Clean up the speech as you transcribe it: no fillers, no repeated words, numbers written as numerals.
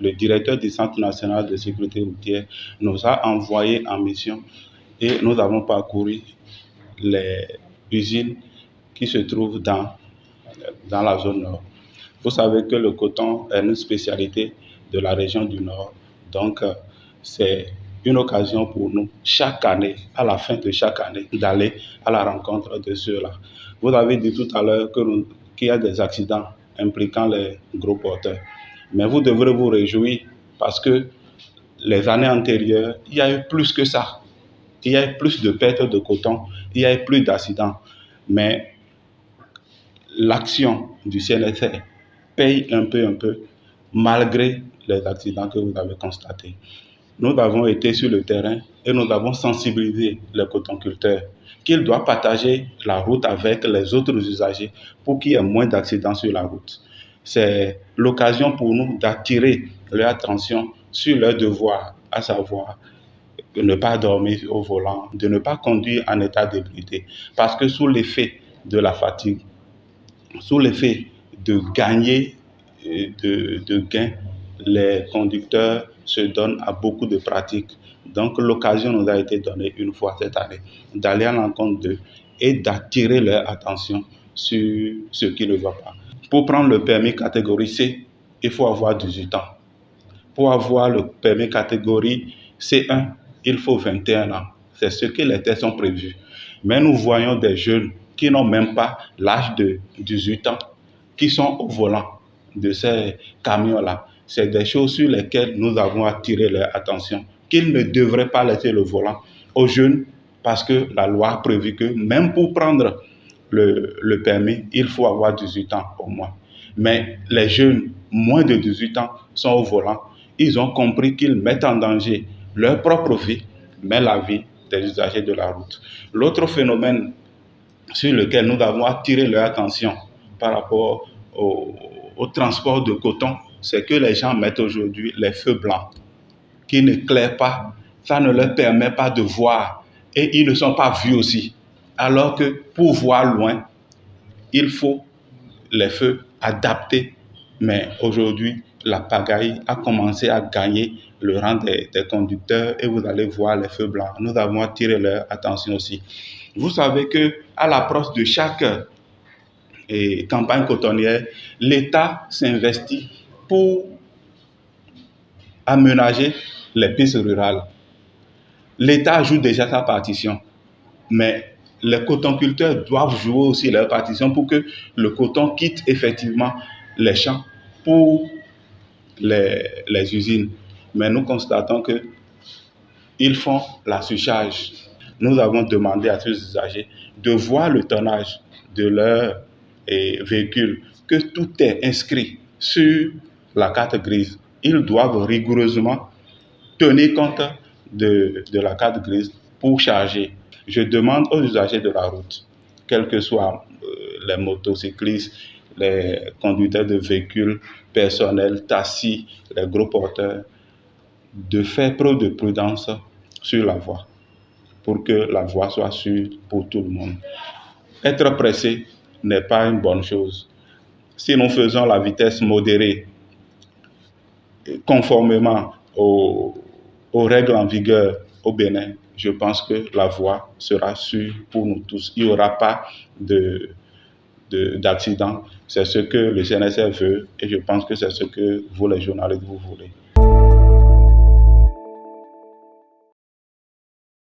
le directeur du Centre national de sécurité routière, nous a envoyés en mission et nous avons parcouru les usines qui se trouvent dans la zone nord. Vous savez que le coton est une spécialité de la région du Nord. Donc, c'est une occasion pour nous, chaque année, à la fin de chaque année, d'aller à la rencontre de ceux-là. Vous avez dit tout à l'heure qu'il y a des accidents impliquant les gros porteurs. Mais vous devrez vous réjouir parce que les années antérieures, il y a eu plus que ça. Il y a eu plus de pertes de coton, il y a eu plus d'accidents. Mais l'action du CNSR paye un peu, malgré les accidents que vous avez constatés. Nous avons été sur le terrain et nous avons sensibilisé les cotonculteurs qu'ils doivent partager la route avec les autres usagers pour qu'il y ait moins d'accidents sur la route. C'est l'occasion pour nous d'attirer leur attention sur leur devoir, à savoir de ne pas dormir au volant, de ne pas conduire en état d'ébriété, parce que sous l'effet de la fatigue, sous l'effet de gagner, de gains, les conducteurs se donnent à beaucoup de pratiques. Donc l'occasion nous a été donnée une fois cette année d'aller à l'encontre d'eux et d'attirer leur attention sur ce qui ne va pas. Pour prendre le permis catégorie C, il faut avoir 18 ans. Pour avoir le permis catégorie C1, il faut 21 ans. C'est ce que les tests sont prévus. Mais nous voyons des jeunes qui n'ont même pas l'âge de 18 ans, qui sont au volant de ces camions-là. C'est des choses sur lesquelles nous avons attiré leur attention, qu'ils ne devraient pas laisser le volant aux jeunes, parce que la loi a prévu que même pour prendre le permis, il faut avoir 18 ans au moins. Mais les jeunes, moins de 18 ans, sont au volant. Ils ont compris qu'ils mettent en danger leur propre vie, mais la vie des usagers de la route. L'autre phénomène sur lequel nous avons attiré leur attention par rapport au transport de coton, c'est que les gens mettent aujourd'hui les feux blancs qui n'éclairent pas. Ça ne leur permet pas de voir et ils ne sont pas vus aussi. Alors que pour voir loin, il faut les feux adaptés. Mais aujourd'hui, la pagaille a commencé à gagner le rang des conducteurs et vous allez voir les feux blancs. Nous avons attiré leur attention aussi. Vous savez qu'à l'approche de chaque campagne cotonnière, l'État s'investit pour aménager les pistes rurales. L'État joue déjà sa partition, mais les cotonculteurs doivent jouer aussi leur partition pour que le coton quitte effectivement les champs pour les usines. Mais nous constatons qu'ils font la surcharge. Nous avons demandé à ces usagers de voir le tonnage de leur véhicule, que tout est inscrit sur la carte grise. Ils doivent rigoureusement tenir compte de la carte grise pour charger. Je demande aux usagers de la route, quels que soient les motocyclistes, les conducteurs de véhicules personnels, taxis, les gros porteurs, de faire preuve de prudence sur la voie pour que la voie soit sûre pour tout le monde. Être pressé n'est pas une bonne chose. Si nous faisons la vitesse modérée, conformément aux règles en vigueur au Bénin, je pense que la voie sera sûre pour nous tous. Il n'y aura pas d'accident. C'est ce que le CNSR veut et je pense que c'est ce que vous, les journalistes, vous voulez.